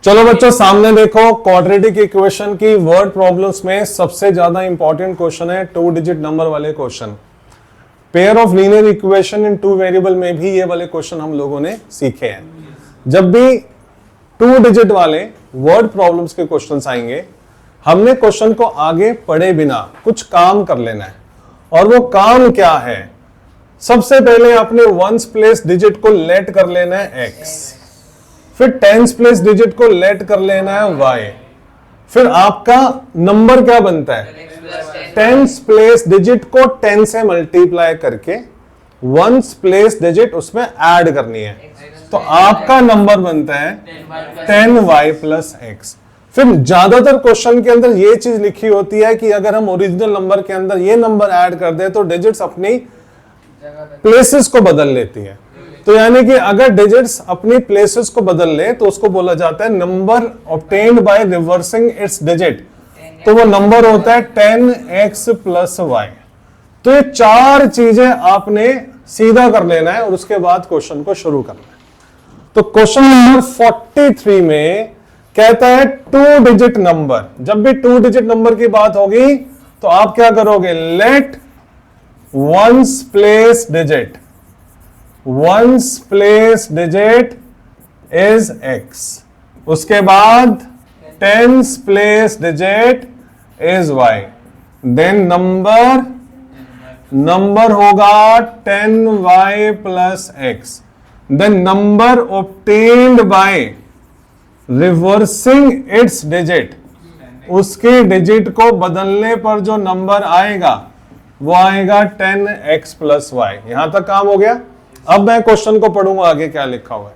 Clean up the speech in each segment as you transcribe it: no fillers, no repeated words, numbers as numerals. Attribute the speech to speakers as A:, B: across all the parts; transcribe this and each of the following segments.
A: चलो बच्चों सामने देखो, क्वाड्रेटिक इक्वेशन की वर्ड प्रॉब्लम्स में सबसे ज्यादा इंपॉर्टेंट क्वेश्चन है 2 डिजिट नंबर वाले question. Pair of linear equation in 2 variable में भी ये वाले क्वेश्चन हम लोगों ने सीखे हैं। जब भी 2 डिजिट वाले वर्ड प्रॉब्लम्स के क्वेश्चंस आएंगे, हमने क्वेश्चन को आगे पढ़े बिना कुछ काम कर लेना है। और वो काम क्या है? सबसे पहले अपने वंस प्लेस डिजिट को लेट कर लेना है x, फिर टेंस प्लेस डिजिट को लेट कर लेना है y, फिर आपका नंबर क्या बनता है? टेंस प्लेस डिजिट को 10 से मल्टीप्लाई करके वंस प्लेस डिजिट उसमें ऐड करनी है, तो आपका नंबर बनता है 10y प्लस x। फिर ज्यादातर क्वेश्चन के अंदर ये चीज लिखी होती है कि अगर हम ओरिजिनल नंबर के अंदर ये नंबर ऐड कर दे तो डिजिट्स अपनी प्लेसेस को बदल लेती है। तो यानी कि अगर डिजिट्स अपनी प्लेसेस को बदल ले तो उसको बोला जाता है number obtained by reversing its digit, तो वो नंबर होता है 10x प्लस y। तो ये 4 चीजें आपने सीधा कर लेना है और उसके बाद क्वेश्चन को शुरू करना है। तो क्वेश्चन नंबर 43 में कहता है 2 डिजिट नंबर। जब भी 2 डिजिट नंबर की बात होगी तो आप क्या करोगे? Let ones place digit, ones place digit is x, उसके बाद tens place digit is y, then number होगा 10y plus x, then number obtained by reversing its digit, उसके डिजिट को बदलने पर जो नंबर आएगा वो आएगा 10x प्लस y। यहां तक काम हो गया। अब मैं क्वेश्चन को पढ़ूंगा आगे क्या लिखा हुआ है।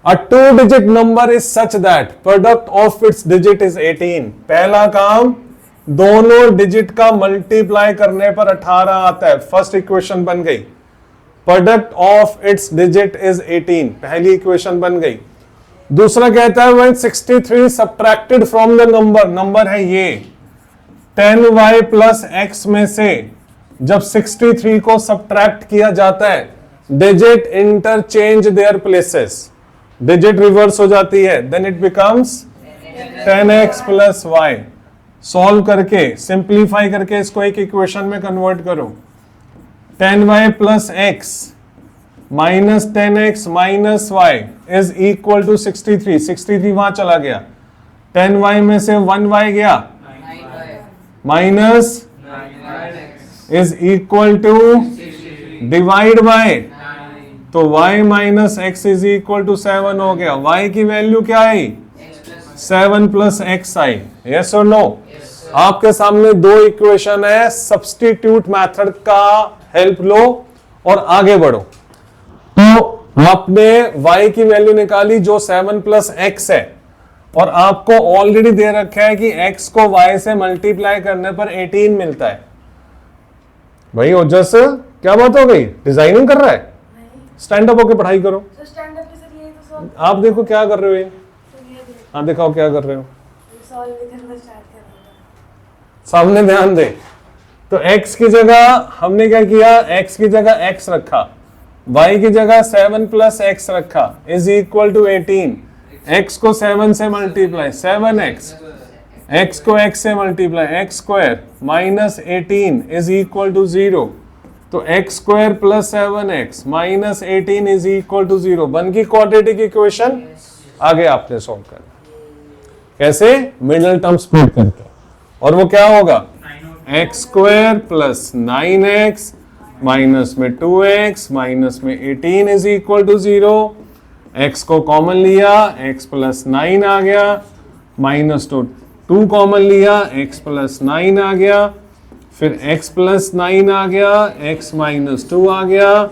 A: A 2 digit number is such that product of its digit is 18। पहला काम, दोनों डिजिट का मल्टीप्लाई करने पर 18 आता है। फर्स्ट इक्वेशन बन गई। Product of its digit is 18, पहली इक्वेशन बन गई। दूसरा कहता है when 63 subtracted from the number, number है ये 10y प्लस x में से जब 63 को सब्ट्रैक्ट किया जाता है, digit interchange their places, digit reverse हो जाती है, then it becomes 10x plus y। Solve करके, सिंप्लीफाई करके इसको एक इक्वेशन में कन्वर्ट करो। 10y plus x minus 10x minus y is equal to 63। 63 वहां चला गया, 10y में से 1y गया, minus is equal to divide by, तो y minus x is equal to 7 हो गया। y की वैल्यू क्या आई? 7 प्लस x आई। यस और नो? आपके सामने 2 इक्वेशन है, सब्स्टिट्यूट मेथड का हेल्प लो और आगे बढ़ो। तो आपने y की वैल्यू निकाली जो 7 प्लस x है, और आपको ऑलरेडी दे रखा है कि x को y से मल्टीप्लाई करने पर 18 मिलता है। भाई ओजस क्या बात हो गई? डिजाइनिंग कर रहा है? स्टैंड अप होकर पढ़ाई करो। आप देखो क्या कर रहे हो ये, हाँ दिखाओ क्या कर रहे हो, सामने ध्यान दे। तो x की जगह हमने क्या किया? x की जगह x रखा, y की जगह 7 प्लस x रखा, इज इक्वल टू 18। x को 7 से मल्टीप्लाई 7x, x को x से multiply x square minus 18 is equal to 0। तो x square plus 7x minus 18 is equal to 0 बन की क्वाड्रेटिक इक्वेशन। आगे आपने सॉल्व कर, कैसे? मिडिल टर्म स्प्लिट करके, और वो क्या होगा? x square plus 9x minus में 2x माइनस में 18 इज इक्वल टू 0। x को कॉमन लिया, x प्लस 9 आ गया, माइनस तो 2 कॉमन लिया, x प्लस 9 आ गया, फिर x प्लस 9 आ गया, x माइनस 2 आ गया,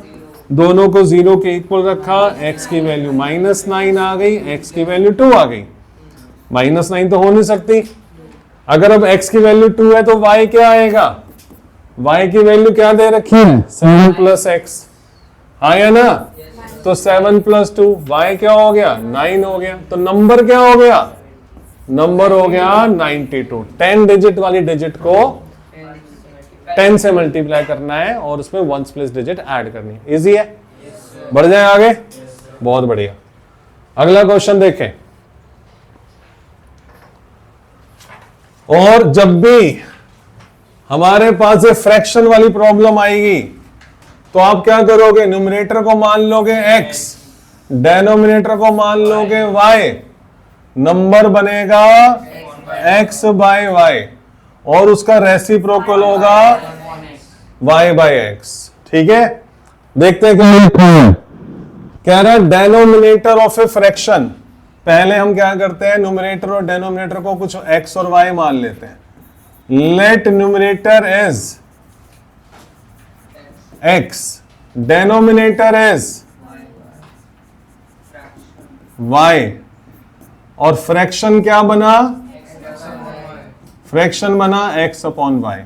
A: दोनों को 0 के इक्वल रखा, x की वैल्यू माइनस 9 आ गई, x की वैल्यू 2 आ गई। माइनस 9 तो हो नहीं सकती। अगर अब x की वैल्यू 2 है तो y क्या आएगा? y की वैल्यू क्या दे रखी है? 7 प्लस x, हाँ या ना? तो 7 प्लस 2, y क्या हो गया? 9 हो गया। तो नंबर क्या हो गया? नंबर हो गया 92। 10 डिजिट वाली डिजिट को 10 से मल्टीप्लाई करना है और उसमें वंस प्लेस डिजिट ऐड करनी है। इजी है? बढ़ जाए आगे? बहुत बढ़िया। अगला क्वेश्चन देखें। और जब भी हमारे पास ये फ्रैक्शन वाली प्रॉब्लम आएगी तो आप क्या करोगे, न्यूमरेटर को मान लोगे x, डेनोमिनेटर को मान लोगे y, नंबर बनेगा x बाय y और उसका रेसिप्रोकल होगा y बाय x। ठीक है, देखते हैं क्या कह रहा है। डेनोमिनेटर ऑफ ए फ्रैक्शन, पहले हम क्या करते हैं, न्यूमरेटर और डेनोमिनेटर को कुछ x और y मान लेते हैं। Let numerator is x, denominator is y और फ्रैक्शन क्या बना, फ्रैक्शन बना x अपॉन y।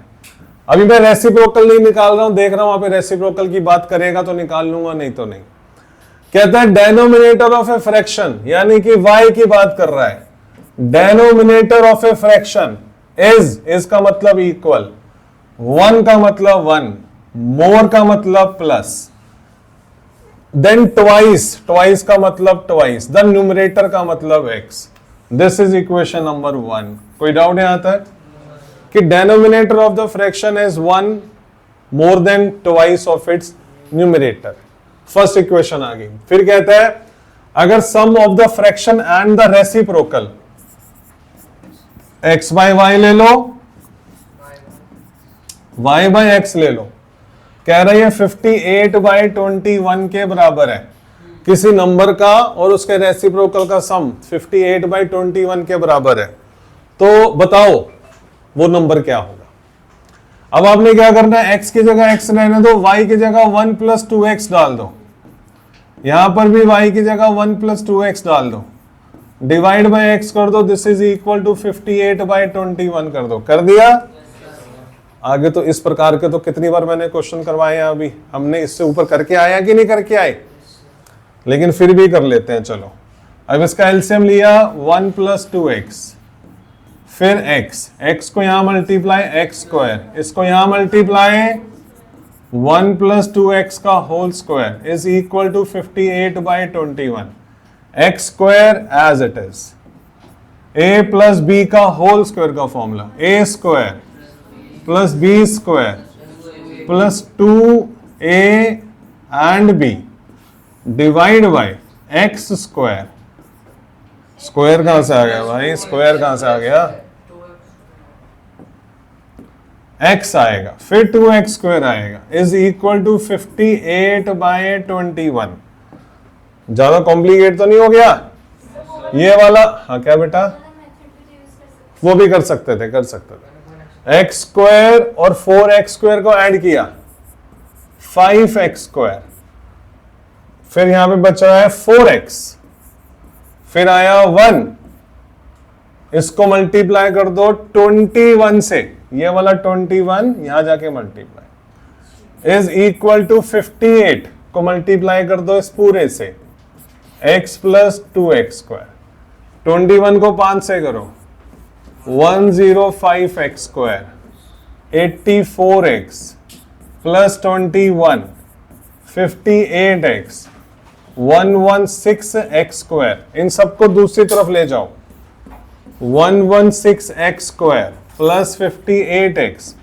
A: अभी मैं रेसिप्रोकल नहीं निकाल रहा हूं, देख रहा हूं वहां पे रेसिप्रोकल की बात करेगा तो निकाल लूंगा, नहीं तो नहीं। कहता है डेनोमिनेटर ऑफ ए फ्रैक्शन, यानी कि y की बात कर रहा है। Denominator of a fraction is का मतलब इक्वल, 1 का मतलब 1, मोर का मतलब प्लस, देन ट्वाइस का मतलब ट्वाइस, देन न्यूमरेटर का मतलब x। This is equation number 1। कोई डाउट यहां तक कि denominator of the fraction is 1 more than twice of its numerator. First equation आ गई। फिर कहता है अगर sum of the fraction and the reciprocal, x by y ले लो, y बाय x ले लो। कह रही है 58 बाय 21 के बराबर है किसी नंबर का और उसके रेसिप्रोकल का सम 58 बाय 21 के बराबर है, तो बताओ वो नंबर क्या होगा। अब आपने क्या करना है, x की जगह x रहने दो, y की जगह 1 प्लस 2x डाल दो, यहां पर भी y की जगह 1 प्लस 2x डाल दो, डिवाइड बाय x कर दो, this is equal to 58 by 21 कर दो। कर दिया। आगे तो इस प्रकार के तो कितनी बार मैंने क्वेश्चन करवाए हैं, अभी हमने इससे ऊपर करके आया कि नहीं करके आए, लेकिन फिर भी कर लेते हैं। चलो अब इसका एलसीएम लिया 1 प्लस 2x, फिर x को यहां मल्टीप्लाई x स्क्वायर, इसको यहां मल्टीप्लाई 1 प्लस 2x का whole square is equal to 58 by 21, x square as it is, a plus b का होल स्क्वायर का formula, a square plus b square plus 2a and b divide by x square. Square कहां से आ गया भाई, square कहां से आ गया, x आएगा, फिर 2x स्क्वायर आएगा इज इक्वल टू 58 बाय 21। ज्यादा कॉम्प्लिकेट तो नहीं हो गया ये वाला। हाँ क्या बेटा, वो भी कर सकते थे, कर सकते थे। x स्क्वायर और 4x स्क्वायर को ऐड किया 5x स्क्वायर, फिर यहां पे बचा है 4x, फिर आया 1, इसको मल्टीप्लाई कर दो 21 से, ये वाला 21 यहां जाके मल्टीप्लाई इज इक्वल टू 58 को मल्टीप्लाई कर दो इस पूरे से, x प्लस 2x स्क्वायर, 21 को 5 से करो 105x square, 84x plus 21 58x 116x square, इन सबको दूसरी तरफ ले जाओ, 116x square plus 58x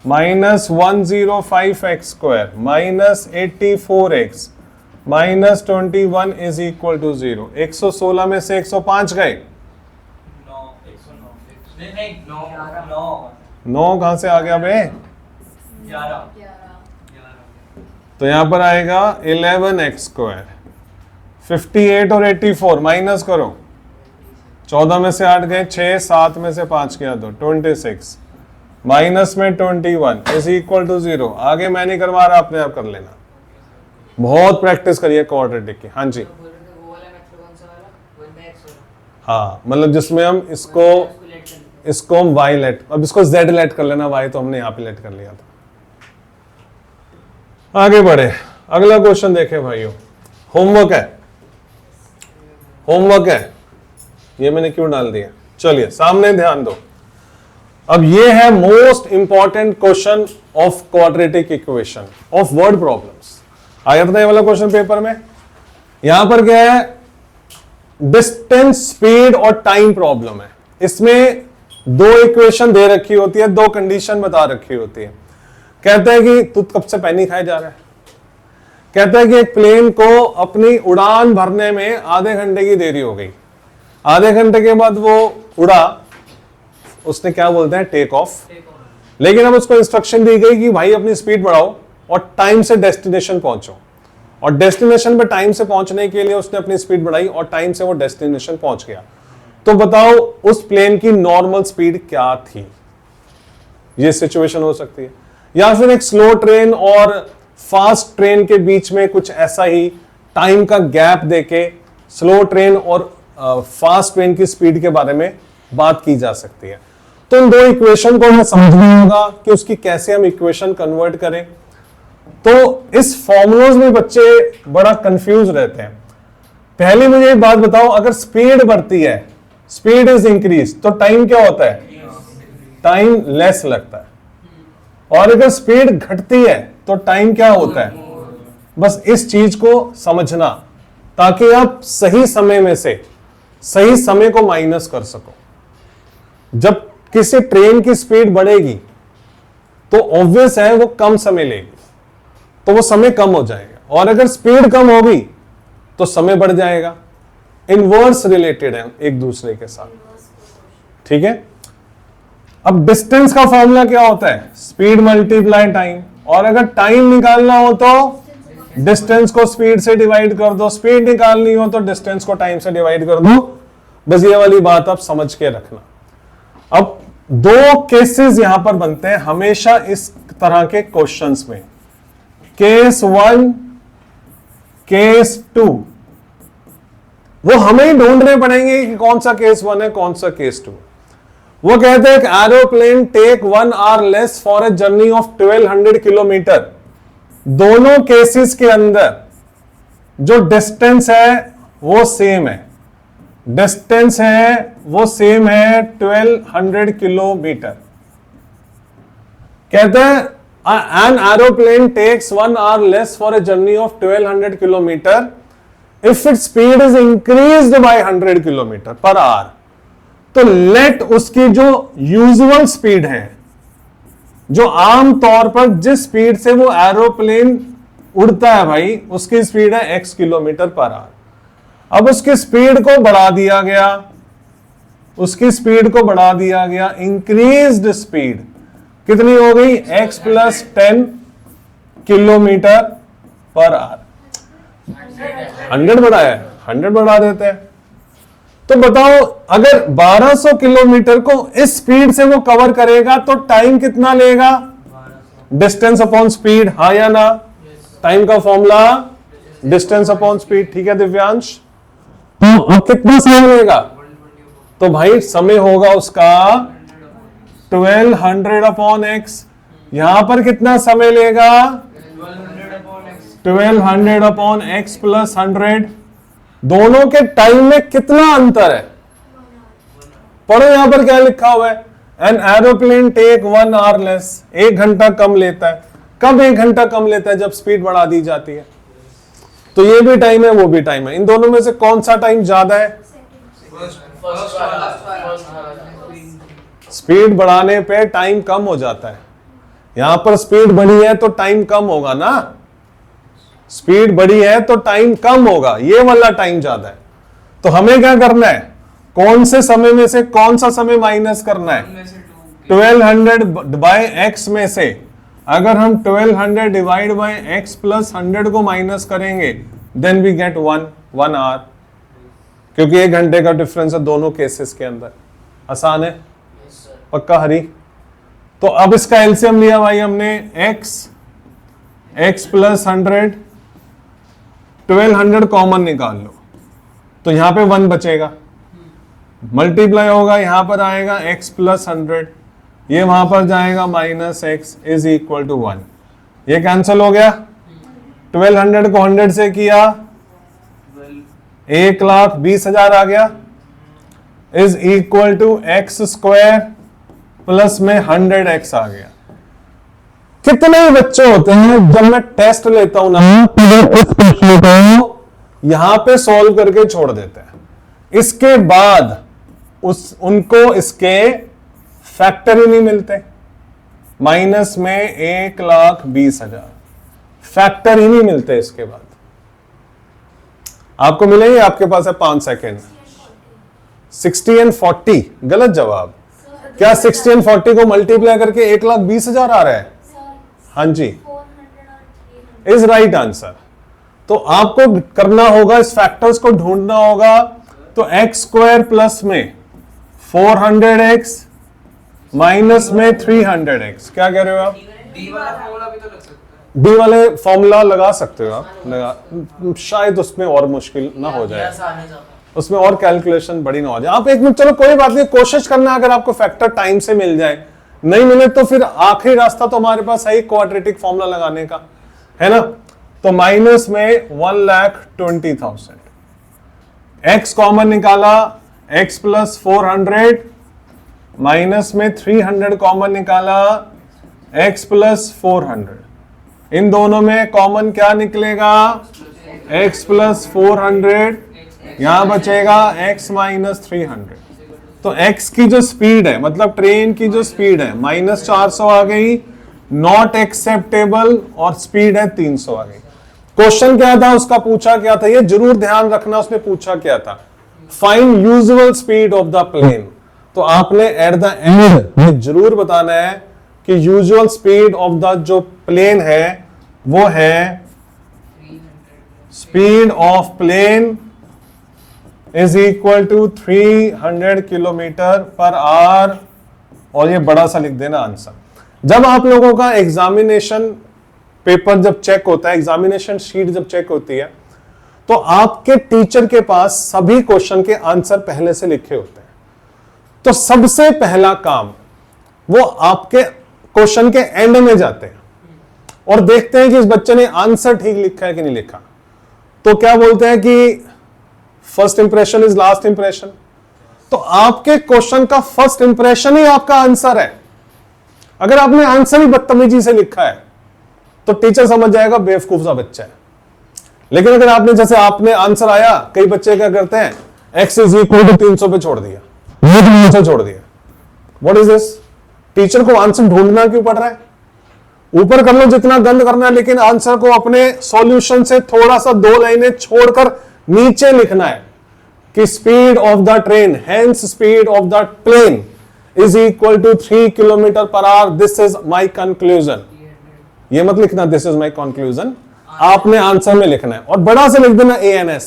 A: minus 105x square minus 84x minus 21 is equal to 0। 116 में से 105 गए, 9 कहां से आ गया बे,
B: 11।
A: तो यहां पर आएगा 11x स्क्वायर, 58 और 84 माइनस करो, 14 में से 8 गए 6, 7 में से 5 गया 2, 26 माइनस में 21 इज इक्वल टू 0। आगे मैं नहीं करवा रहा, अपने आप कर लेना, बहुत प्रैक्टिस करिए क्वाड्रेटिक की। हाँ जी, हाँ मतलब जिसमें हम इसको हम y लेट, अब इसको z लेट कर लेना, y तो हमने यहाँ पे लेट कर लिया था। आगे बढ़े, अगला क्वेश्चन देखें भाइयों, होमवर्क है, होमवर्क है, ये मैंने क्यों डाल दिया, चलिए सामने ध्यान दो। अब ये है most important question of quadratic equation of word problems. आया था ये वाला क्वेश्चन पेपर में। यहां पर क्या है, डिस्टेंस, स्पीड और टाइम प्रॉब्लम है। इसमें दो इक्वेशन दे रखी होती है, दो कंडीशन बता रखी होती है। कहते हैं कि तू कब से पैनी खाए जा रहा है। कहता है कि एक प्लेन को अपनी उड़ान भरने में आधे घंटे की देरी हो गई। आधे घंटे के बाद वो उड़ा, उसने क्या बोलते हैं टेक ऑफ। लेकिन अब उसको इंस्ट्रक्शन दी गई कि भाई अपनी स्पीड बढ़ाओ और टाइम से डेस्टिनेशन पहुंचो। और डेस्टिनेशन पे टाइम से पहुंचने के लिए उसने अपनी स्पीड बढ़ाई और टाइम से वो डेस्टिनेशन पहुंच गया। तो बताओ उस प्लेन की नॉर्मल स्पीड क्या थी। ये सिचुएशन हो सकती है। या फिर एक स्लो ट्रेन और फास्ट ट्रेन के बीच में कुछ ऐसा ही टाइम का गैप देके स्लो ट्रेन और फास्ट ट्रेन की स्पीड के बारे में बात की जा सकती है। तो इन दो इक्वेशन को हमें समझना होगा कि उसकी कैसे हम इक्वेशन कन्वर्ट करें। तो इस फॉर्मूलोज में बच्चे बड़ा कंफ्यूज रहते हैं। पहले मुझे एक बात बताओ, अगर स्पीड बढ़ती है, स्पीड इज इंक्रीज, तो टाइम क्या होता है, टाइम लेस लगता है। और अगर स्पीड घटती है तो टाइम क्या होता है। बस इस चीज को समझना ताकि आप सही समय में से सही समय को माइनस कर सको। जब किसी ट्रेन की स्पीड बढ़ेगी तो ऑब्वियस है वो कम समय लेगी, तो वो समय कम हो जाएगा। और अगर स्पीड कम होगी तो समय बढ़ जाएगा। इनवर्स रिलेटेड है एक दूसरे के साथ, ठीक है। अब डिस्टेंस का फॉर्मूला क्या होता है, स्पीड मल्टीप्लाई टाइम। और अगर टाइम निकालना हो तो डिस्टेंस को स्पीड से डिवाइड कर दो, स्पीड निकालनी हो तो डिस्टेंस को टाइम से डिवाइड कर दो। बस ये वाली बात आप समझ के रखना। अब दो केसेस यहां पर बनते हैं हमेशा इस तरह के क्वेश्चंस में, केस 1, केस 2। वो हमें ही ढूंढने पड़ेंगे कि कौन सा केस 1 है कौन सा केस 2। वो कहते हैं aeroplane take 1 hour less for a journey of 1200 kilometre. दोनों केसेस के अंदर जो डिस्टेंस है वो सेम है, डिस्टेंस है वो सेम है 1200 किलोमीटर। कहते हैं an aeroplane takes 1 hour less for a journey of 1200 kilometer if its speed is increased by 100 kilometer per hour। तो लेट उसकी जो यूजुअल स्पीड है, जो आम तौर पर जिस स्पीड से वो एरोप्लेन उड़ता है भाई, उसकी स्पीड है x किलोमीटर पर आवर। अब उसकी स्पीड को बढ़ा दिया गया, उसकी स्पीड को बढ़ा दिया गया, इंक्रीज्ड स्पीड कितनी हो गई, x plus 10 kilometre per our. 100 बढ़ाया, 100 बढ़ा देते हैं। तो बताओ अगर 1200 किलोमीटर को इस स्पीड से वो कवर करेगा तो टाइम कितना लेगा, डिस्टेंस अपॉन स्पीड, हाँ या ना। टाइम का फॉर्मूला डिस्टेंस अपॉन स्पीड, ठीक है दिव्यांश। तो अब कितना समय लेगा, तो भाई समय होगा उसका 1200 अपॉन एक्स। यहां पर कितना समय लेगा, 1200 अपॉन एक्स प्लस 100। दोनों के टाइम में कितना अंतर है, पढ़ो यहां पर क्या लिखा हुआ है, an aeroplane take 1 hour less. 1 घंटा कम लेता है। कब 1 घंटा कम लेता है, जब स्पीड बढ़ा दी जाती है। तो ये भी टाइम है वो भी टाइम है। इन दोनों में से कौन सा टाइम ज्यादा है, स्पीड बढ़ाने पे टाइम कम हो जाता है। यहां पर स्पीड बढ़ी है तो टाइम कम होगा ना, स्पीड बढ़ी है तो टाइम कम होगा, ये वाला टाइम ज्यादा है। तो हमें क्या करना है, कौन से समय में से कौन सा समय माइनस करना है, 1200 बाय एक्स में से अगर हम 1200 डिवाइड बाय एक्स प्लस 100 को माइनस करेंगे देन वी गेट 1 आवर, क्योंकि 1 घंटे का डिफरेंस है दोनों केसेस के अंदर। आसान है, पक्का हरी। तो अब इसका एलसीएम लिया भाई हमने, x प्लस 100, 1200 कॉमन निकाल लो तो यहां पे 1 बचेगा, मल्टीप्लाई होगा, यहां पर आएगा x प्लस 100, ये वहां पर जाएगा minus x is equal to 1। ये कैंसिल हो गया। 1200 को 100 से किया 1,20,000 आ गया, is equal to x square plus में 100x आ गया। कितने बच्चे होते हैं जब मैं टेस्ट लेता हूं ना, तो इस क्वेश्चन को यहां पे सॉल्व करके छोड़ देते हैं। इसके बाद उनको इसके फैक्टर ही नहीं मिलते, माइनस में 1,20,000 फैक्टर ही नहीं मिलते। इसके बाद आपको मिलेंगे, आपके पास है 5 सेकेंड। 60 एंड 40 गलत जवाब। क्या 60 एंड 40 को मल्टीप्लाई करके 1,20,000 आ रहा है? हाँ जी, इज राइट आंसर। तो आपको करना होगा, इस फैक्टर्स को ढूंढना होगा। तो एक्स स्क्वायर प्लस में 400x माइनस में 300x, क्या कह रहे हो आप?
B: डी वाला फॉर्मूला भी तो लग सकता है।
A: डी वाले फॉर्मूला लगा सकते हो आप, लगा, शायद उसमें और मुश्किल ना हो जाए, उसमें और कैलकुलेशन बड़ी ना हो जाए। आप एक मिनट, चलो कोई बात नहीं, कोशिश करना, अगर आपको फैक्टर टाइम से मिल जाए, नहीं मिले तो फिर आखिरी रास्ता तो हमारे पास है क्वाड्रेटिक फॉर्मूला लगाने का, है ना। तो माइनस में 1,20,000, एक्स कॉमन निकाला, x प्लस 400 माइनस में 300 कॉमन निकाला, x प्लस 400, इन दोनों में कॉमन क्या निकलेगा? x प्लस 400, यहां बचेगा x माइनस 300। तो x की जो स्पीड है, मतलब ट्रेन की जो स्पीड है, -400 आ गई, नॉट एक्सेप्टेबल, और स्पीड है 300 आ गई। क्वेश्चन क्या था उसका, पूछा क्या था, ये जरूर ध्यान रखना, उसने पूछा क्या था, find usual speed of the plane. तो आपने एट द एंड में जरूर बताना है कि यूजुअल स्पीड ऑफ द जो प्लेन है वो है speed of plane is equal to 300 kilometre per hour, और ये बड़ा सा लिख देना आंसर। जब आप लोगों का एग्जामिनेशन पेपर जब चेक होता है, एग्जामिनेशन शीट जब चेक होती है, तो आपके टीचर के पास सभी क्वेश्चन के आंसर पहले से लिखे होते हैं। तो सबसे पहला काम वो आपके क्वेश्चन के एंड में जाते हैं और देखते हैं कि इस बच्चे ने आंसर ठीक लिखा है कि नहीं लिखा। तो क्या बोलते हैं कि first impression is last impression. तो आपके क्वेश्चन का फर्स्ट इंप्रेशन ही आपका आंसर है। अगर आपने आंसर ही बदतमीजी से लिखा है तो टीचर समझ जाएगा बेवकूफ सा बच्चा है। लेकिन अगर आपने, जैसे आपने आंसर आया, कई बच्चे क्या करते हैं, x इज इक्वल टू 300 पे छोड़ दिया, आंसर छोड़ दिया। What is this? टीचर को आंसर ढूंढना क्यों पड़ रहा है? ऊपर कर लो जितना गंद करना है, लेकिन आंसर को अपने सॉल्यूशन से थोड़ा सा 2 लाइनें छोड़कर नीचे लिखना है कि speed of the train, hence speed of the plane is equal to 3 kilometre per hour, this is my conclusion. ये मत लिखना दिस इज माई कंक्लूजन, आपने आंसर में लिखना है और बड़ा से लिख देना ANS,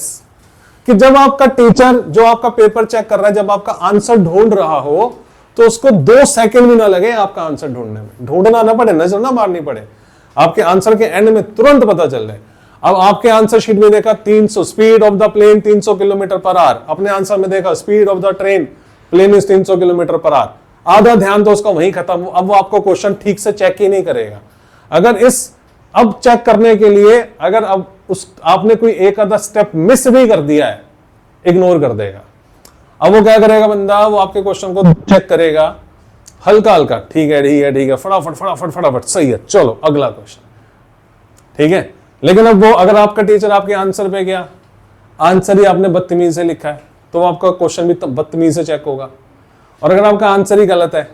A: कि जब आपका टीचर जो आपका पेपर चेक कर रहा है, जब आपका आंसर ढूंढ रहा हो, तो उसको 2 सेकंड भी ना लगे आपका आंसर ढूंढने में, ढूंढना ना पड़े, नजर ना मारनी पड़े, आपके आंसर के एंड में तुरंत पता चल रहा है। अब आपके आंसर शीट में देखा 300, speed of the plane 300 kilometre per hour, अपने आंसर में देखा speed of the train plane is 300 kilometre per hour, आधा ध्यान तो उसका वहीं खत्म। अब वो आपको क्वेश्चन ठीक से चेक ही नहीं करेगा। अगर इस अब चेक करने के लिए अगर अब उस आपने कोई एक आधा स्टेप मिस भी कर दिया है, इग्नोर कर देगा। अब वो क्या करेगा बंदा, वो आपके क्वेश्चन को चेक करेगा हल्का हल्का, ठीक है ठीक है ठीक है, फटाफट फटाफट फटाफट, सही है, चलो अगला क्वेश्चन, ठीक है। लेकिन अब वो, अगर आपका टीचर आपके आंसर पे गया, आंसर ही आपने बदतमीज से लिखा है, तो आपका क्वेश्चन भी बदतमीज से चेक होगा। और अगर आपका आंसर ही गलत है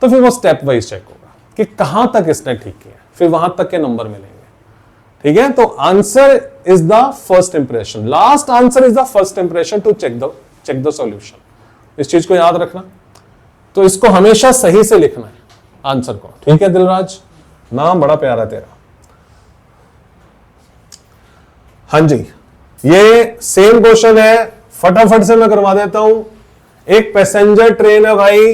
A: तो फिर वो स्टेप वाइज चेक होगा कि कहां तक इसने ठीक किया, फिर वहां तक के नंबर मिलेंगे, ठीक है। तो answer is the first impression, last answer is the first impression to check the solution. इस चीज को याद रखना। तो इसको हमेशा सही से लिखना है आंसर को, ठीक है। दिलराज, नाम बड़ा प्यारा तेरा। हाँ जी, ये सेम क्वेश्चन है, फटाफट से मैं करवा देता हूं। एक पैसेंजर ट्रेन है भाई,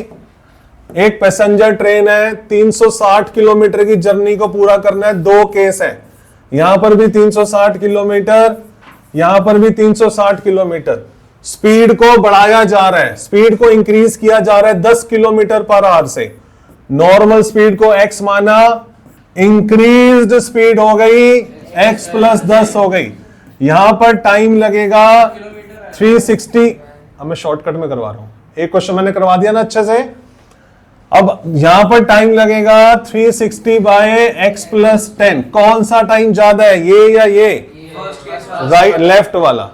A: एक पैसेंजर ट्रेन है, 360 किलोमीटर की जर्नी को पूरा करना है। 2 केस है, यहां पर भी 360 किलोमीटर, यहां पर भी 360 किलोमीटर। स्पीड को बढ़ाया जा रहा है, स्पीड को इंक्रीज किया जा रहा है 10 किलोमीटर पर आवर से। नॉर्मल स्पीड को x माना, इंक्रीज्ड स्पीड हो गई x प्लस 10 हो गई। यहां पर टाइम लगेगा 360। अब मैं शॉर्टकट में करवा रहा हूं, एक क्वेश्चन मैंने करवा दिया ना अच्छे से। अब यहां पर टाइम लगेगा 360 बाय x प्लस 10। कौन सा टाइम ज्यादा है, ये या ये? राइट लेफ्ट वाला।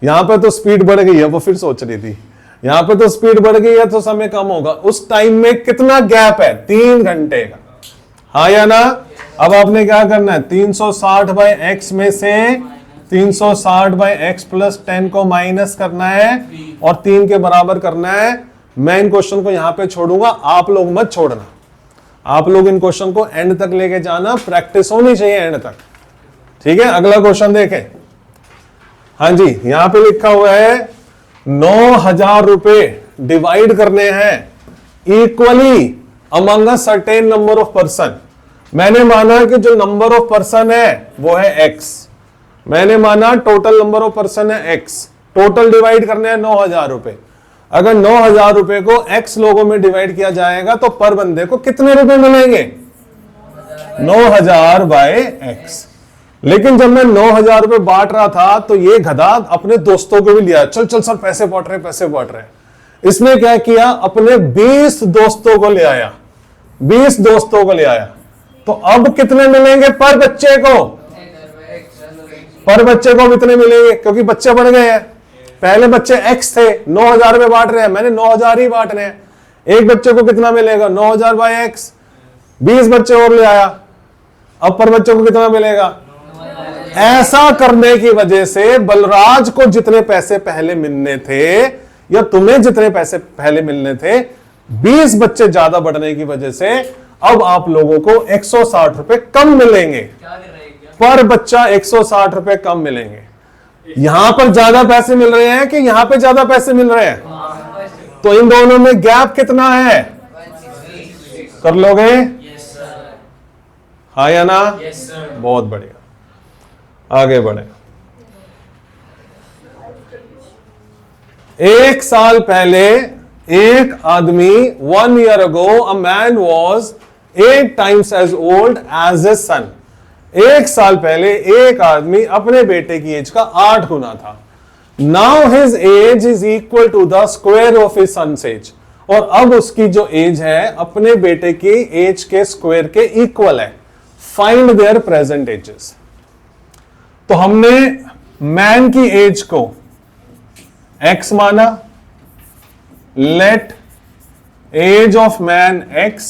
A: यहां पे तो स्पीड बढ़ गई है, वो फिर सोच रही थी यहां पे तो स्पीड बढ़ गई है तो समय कम होगा। उस टाइम में कितना गैप है? 3 घंटे का, हाँ या ना? अब आपने क्या करना है, 360 बाई एक्स में से 360 बाई एक्स प्लस 10 को माइनस करना है और 3 के बराबर करना है। मैं इन क्वेश्चन को यहां पे छोड़ूंगा, आप लोग मत छोड़ना, आप लोग इन क्वेश्चन को एंड तक लेके जाना, प्रैक्टिस होनी चाहिए एंड तक, ठीक है? अगला क्वेश्चन देखें। हाँ जी, यहां पे लिखा हुआ है 9,000 रुपए डिवाइड करने हैं equally among a certain number of person. मैंने माना कि जो नंबर ऑफ पर्सन है वो है एक्स, मैंने माना टोटल नंबर ऑफ पर्सन है एक्स, टोटल डिवाइड करने हैं 9,000 रुपए। अगर 9,000 रुपए को एक्स लोगों में डिवाइड किया जाएगा तो पर बंदे को कितने रुपए मिलेंगे? 9,000 बाय एक्स। लेकिन जब मैं 9,000 रुपए बांट रहा था तो ये गधा अपने दोस्तों को भी लिया, चल चल सर पैसे बांट रहे, पैसे बांट रहे। इसने क्या किया, अपने 20 दोस्तों को ले आया, 20 दोस्तों को ले आया। तो अब कितने मिलेंगे पर बच्चे को? पर बच्चे को कितने मिलेंगे? क्योंकि बच्चे बढ़ गए हैं, पहले बच्चे एक्स थे, 9,000 रुपए बांट रहे हैं, मैंने 9,000 ही बांटने हैं। एक बच्चे को कितना मिलेगा? 9,000 बाय एक्स। 20 बच्चे और ले आया, अब पर बच्चे को कितना मिलेगा? ऐसा करने की वजह से बलराज को जितने पैसे पहले मिलने थे या तुम्हें जितने पैसे पहले मिलने थे, 20 बच्चे ज्यादा बढ़ने की वजह से अब आप लोगों को 160 रुपए कम मिलेंगे, पर बच्चा 160 रुपए कम मिलेंगे। यहां पर ज्यादा पैसे मिल रहे हैं कि यहां पे ज्यादा पैसे मिल रहे हैं? तो इन दोनों में गैप कितना है? कर लोगे? हाँ या ना? बहुत बढ़िया, आगे बढ़े। 1 साल पहले एक आदमी 1 year ago a man was 8 times as old as his son। 1 साल पहले एक आदमी अपने बेटे की एज का 8 गुना था। Now his age is equal to the square of his son's age. और अब उसकी जो एज है अपने बेटे की एज के स्क्वायर के इक्वल है। Find their present ages. तो हमने मैन की एज को x माना, let age of man x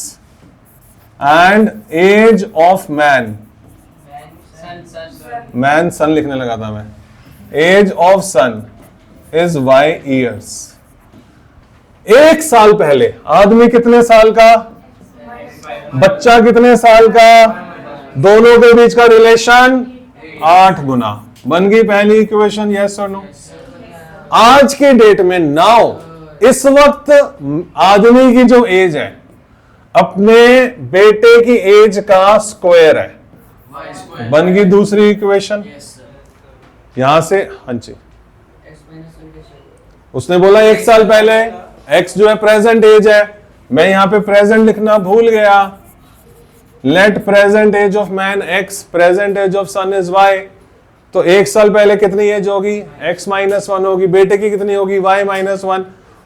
A: and age of man son लिखने लगा था मैं, age of son is y years. 1 साल पहले आदमी कितने साल का, बच्चा कितने साल का, दोनों के बीच का रिलेशन 8 गुना। बन गई पहली इक्वेशन, यस और नो? आज के डेट में नाउ इस वक्त आदमी की जो एज है अपने बेटे की एज का स्क्वायर है। बन गई दूसरी इक्वेशन। यहां से हाँ जी, उसने बोला 1 साल पहले, x जो है प्रेजेंट एज है, मैं यहां पे प्रेजेंट लिखना भूल गया। Let present age of man x, present age of son is y। तो 1 साल पहले कितनी एज होगी? x माइनस 1 होगी। बेटे की कितनी होगी? y minus 1।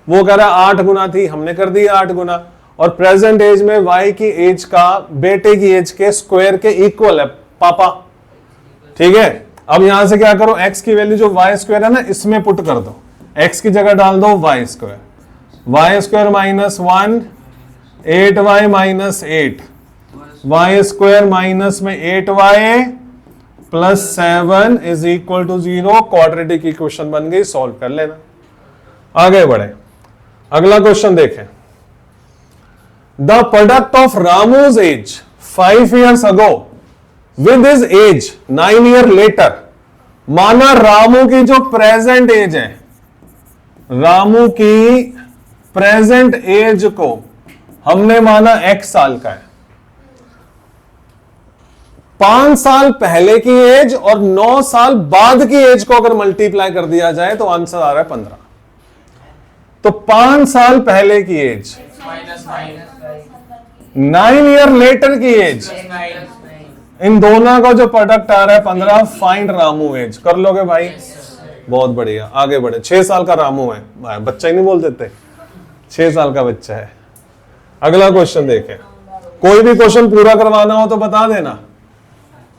A: वो कह रहा 8 गुना थी, हमने कर दी 8 गुना। और प्रेजेंट एज में y की एज का बेटे की एज के स्क्वायर के इक्वल है पापा, ठीक है? अब यहां से क्या करो, x की वैल्यू जो y स्क्वायर है ना इसमें पुट कर दो, x की जगह डाल दो y square. y square minus 1, 8y minus 8, y square minus में 8y plus 7 is equal to 0। Quadratic equation बन गई, सॉल्व कर लेना। आगे बढ़े, अगला क्वेश्चन देखें। The product of Ramu's age 5 years ago with his age 9 years later। माना रामू की जो प्रेजेंट एज है, रामू की प्रेजेंट एज को हमने माना x साल का है। 5 साल पहले की एज और 9 साल बाद की एज को अगर मल्टीप्लाई कर दिया जाए तो आंसर आ रहा है 15। तो 5 साल पहले की एज, 9 years लेटर की एज, इन दोनों का जो प्रोडक्ट आ रहा है 15। Find Ramu age. कर लोगे भाई? बहुत बढ़िया, आगे बढ़े। 6 साल का रामू है, बच्चा ही नहीं बोल देते, 6 साल का बच्चा है। अगला क्वेश्चन देखें। कोई भी क्वेश्चन पूरा करवाना हो तो बता देना।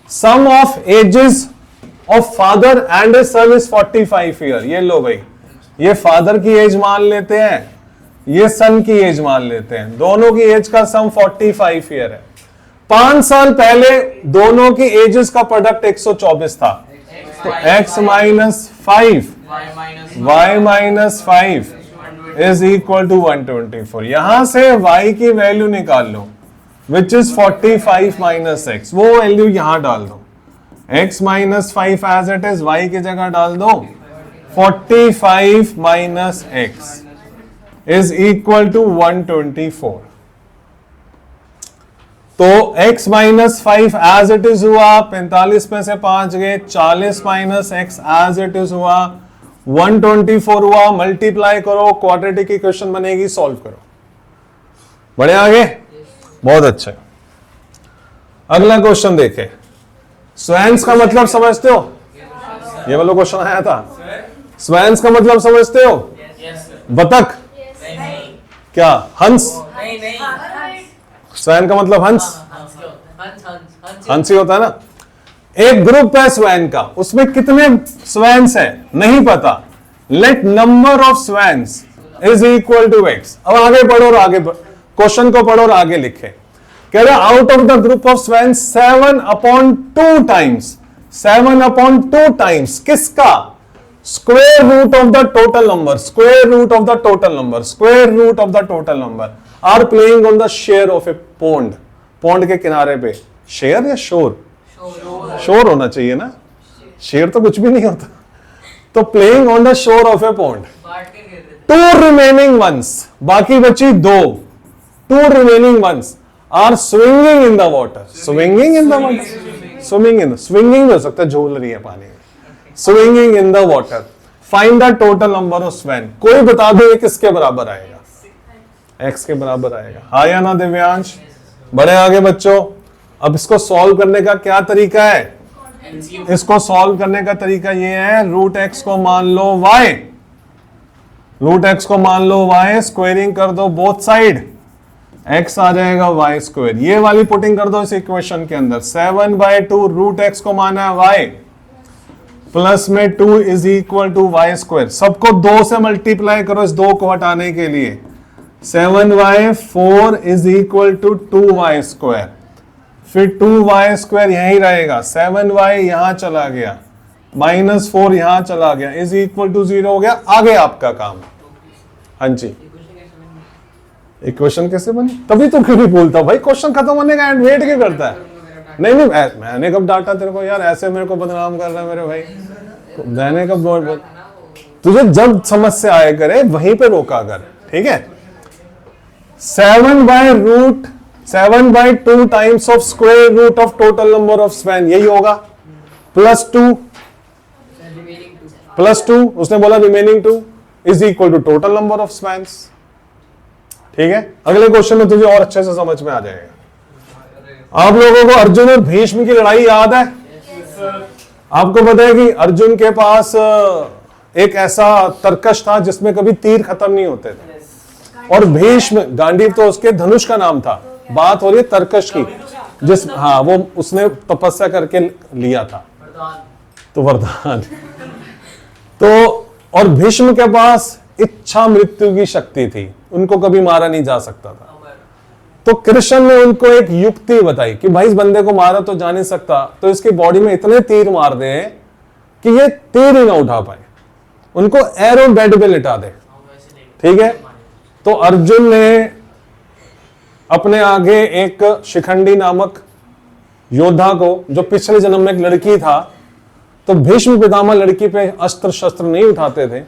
A: Sum of ages of father and son is 45 year. ये लो भाई, ये फादर की एज मान लेते हैं, ये सन की एज मान लेते हैं, दोनों की एज का सम 45 ईयर है। 5 साल पहले दोनों की एजेस का प्रोडक्ट 124 था, तो x minus 5 y minus 5 is equal to 124। यहां से y की वैल्यू निकाल लो विच इज 45 माइनस x, वो वैल्यू यहां डाल दो, x minus 5 as it is, y की जगह डाल दो 45 minus x is equal to 124। तो x minus 5 as it is हुआ, 45 में से 5 गए, 40 minus x as it is हुआ, 124 हुआ, मल्टीप्लाई करो, क्वाड्रेटिक इक्वेशन बनेगी, सॉल्व करो। बढ़े आगे, बहुत अच्छा। अगला क्वेश्चन देखें, स्वैंस का मतलब समझते हो? ये वाला क्वेश्चन आया था, स्वैंस का मतलब समझते हो? बतख, क्या हंस? स्वैन का मतलब हंस, हंस ही होता है ना। एक ग्रुप है स्वैन का, उसमें कितने स्वैन्स है नहीं पता, let number of swans is equal to x। अब आगे पढ़ो और आगे क्वेश्चन को पढ़ो और आगे लिखे। कह रहे out of the group of swans 7/2 times, 7/2 times किसका? Square root of the total number, square root of the total number, square root of the total number are playing on the shore of a pond. Pond के किनारे पे share या शोर? शोर होना चाहिए ना, शेयर तो कुछ भी नहीं होता। तो playing on the shore of a pond, 2 remaining ones, बाकी बची 2, 2 remaining ones are swinging in the water, swinging in the water, swimming in, swinging हो सकता है, झूल रही है पानी में, swinging in the water, find the total number of swan. कोई बता दो ये किसके बराबर आएगा? x के बराबर आएगा, हाँ या ना दिव्यांश? बड़े आगे बच्चों, अब इसको सॉल्व करने का क्या तरीका है? इसको सॉल्व करने का तरीका ये है, रूट x को मान लो y, रूट x को मान लो y, स्क्वायरिंग कर दो बोथ साइड, x आ जाएगा y स्क्वायर, ये वाली पुटिंग कर दो इस इक्वेशन के अंदर, 7/2 रूट x को माना है y प्लस में 2 is equal to y square. सबको 2 से मल्टीप्लाई करो इस 2 को हटाने के लिए, 7y4 is equal to 2y square, फिर 2y स्क्वायर यहीं रहेगा, 7y यहां चला गया, -4 यहां चला गया, इज इक्वल टू 0 हो गया। आगे आपका काम। हाँ जी, इक्वेशन कैसे बनी? तभी तो क्यों नहीं बोलता भाई, क्वेश्चन खत्म होने का एंड वेट क्यों करता है? नहीं, मैंने कब डांटा तेरे को यार, ऐसे मेरे को बदनाम कर रहा है मेरे भाई, मैंने कब बोल, तुझे जब समस्या आए करे वहीं पे रोका कर, ठीक है। 7/2 times of square root of total number of swan, यही होगा, +2, उसने बोला remaining 2 is equal to total number of swans, ठीक है। अगले क्वेश्चन में तुझे और अच्छे से समझ में आ जाएगा। आप लोगों को अर्जुन और भीष्म की लड़ाई याद है? आपको पता है कि अर्जुन के पास एक ऐसा तरकश था जिसमें कभी तीर खत्म नहीं होते थे, और भीष्म, गांडीव तो उसके धनुष का नाम था, बात हो रही है तरकश की, जिस, हाँ, वो उसने तपस्या करके लिया था, तो वरदान। तो और भीष्म के पास इच्छा मृत्यु की शक्ति थी, उनको कभी मारा नहीं जा सकता था। तो कृष्ण ने उनको एक युक्ति बताई कि भाई इस बंदे को मारा तो जा नहीं सकता, तो इसकी बॉडी में इतने तीर मार दे कि ये तीर ही ना उठा पाए, उनको एरो बेड पे लिटा दे, ठीक है। तो अर्जुन ने अपने आगे एक शिखंडी नामक योद्धा को, जो पिछले जन्म में एक लड़की था, तो भीष्म पितामह लड़की पे अस्त्र शस्त्र नहीं उठाते थे,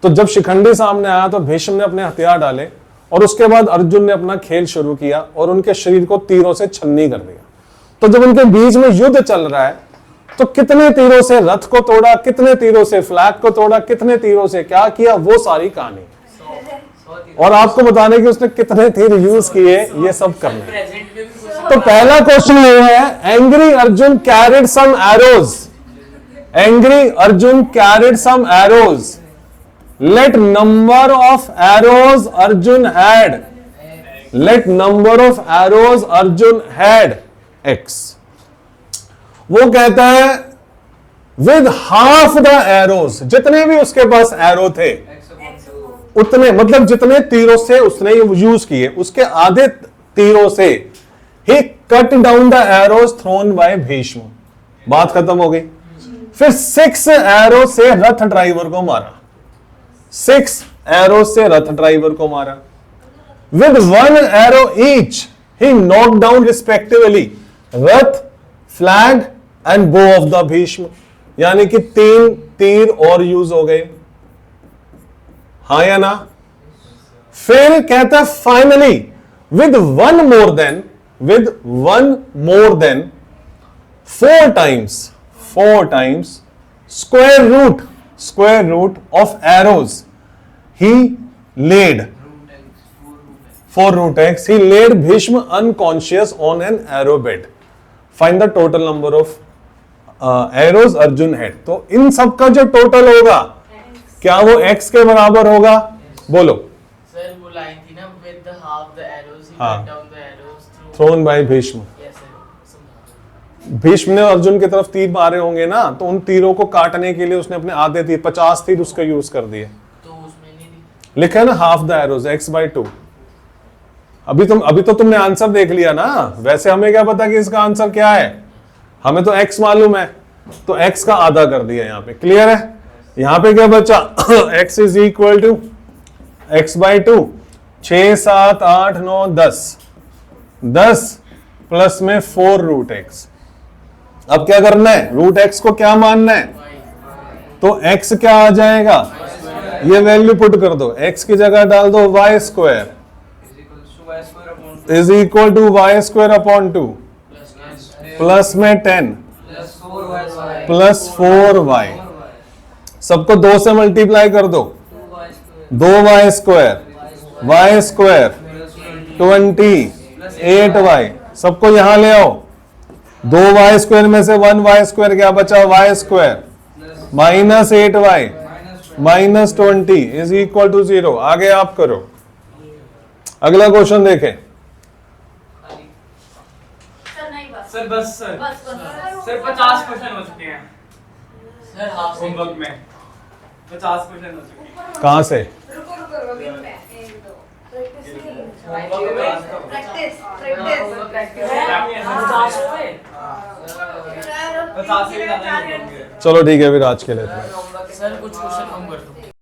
A: तो जब शिखंडी सामने आया तो भीष्म ने अपने हथियार डाले, और उसके बाद अर्जुन ने अपना खेल शुरू किया और उनके शरीर को तीरों से छन्नी कर दिया। तो जब उनके बीच में युद्ध चल रहा है, तो कितने तीरों से रथ को तोड़ा, कितने तीरों से फ्लैग को तोड़ा, कितने तीरों से क्या किया, वो सारी कहानी, और आपको बताने की उसने कितने तीर यूज किए, ये सब करना। तो पहला क्वेश्चन ये है, angry Arjun carried some arrows, angry Arjun carried some arrows, let number of arrows Arjun had, let number of arrows Arjun had x। वो कहता है विद हाफ द एरोज, जितने भी उसके पास एरो थे उतने, मतलब जितने तीरों से उसने यूज किए उसके आधे तीरों से ही cut down the arrows thrown by Bhishma. बात खत्म हो गई। फिर 6 एरो से रथ ड्राइवर को मारा, 6 एरो से रथ ड्राइवर को मारा। With 1 arrow each he knock down respectively Rath, flag and बो ऑफ द भीष्म, यानी कि 3 तीर और यूज हो गए, हाँ या ना। फिर कहता है finally with one more than 4 times square root of arrows he laid 4 root x he laid Bhishma unconscious on an arrow bed. Find the total number of arrows Arjun had. तो इन सब का जो टोटल होगा क्या वो x के बराबर होगा? बोलो।
C: सर वो लाइन थी ना with the half the arrows he
A: हाँ।
C: cut down the arrows
A: thrown by Bhishma.
C: yes sir
A: Bhishma ने अर्जुन की तरफ तीर मारे होंगे ना, तो उन तीरों को काटने के लिए उसने अपने आधे तीर 50 तीर उसका यूज कर दिए।
C: तो उसमें नहीं
A: लिखा है ना हाफ द एरोज x/2। अभी तो तुमने आंसर देख लिया ना, वैसे हमें क्या पता कि इसका आंसर क्या है, हमें तो x मालूम है, तो x का आधा कर दिया यहाँ पे। क्लियर है? यहाँ पे क्या बचा x is equal to x/2, 6 7 8 9 10 plus में 4 रूट x। अब क्या करना है, रूट x को क्या मानना है, तो x क्या आ जाएगा, ये वैल्यू पुट कर दो, x की जगह डाल दो y square is equal to y square upon 2 plus में 10 प्लस 4y, सबको 2 से मल्टीप्लाई कर दो, 2y स्क्वायर 28y, सबको यहां ले आओ, 2y स्क्वायर में से 1y स्क्वायर क्या बचा, y square minus 8y minus 20 is equal to 0। आगे आप करो। अगला क्वेश्चन देखें।
B: सर बस सर सर 50 क्वेश्चन हो चुके हैं
C: सर हाफ
B: होमवर्क में, 50 क्वेश्चन हो चुके हैं।
A: कहां से?
B: पचास से भी ज्यादा ही होंगे।
A: चलो ठीक है, फिर आज के लिए
C: सर कुछ क्वेश्चन कम कर दो।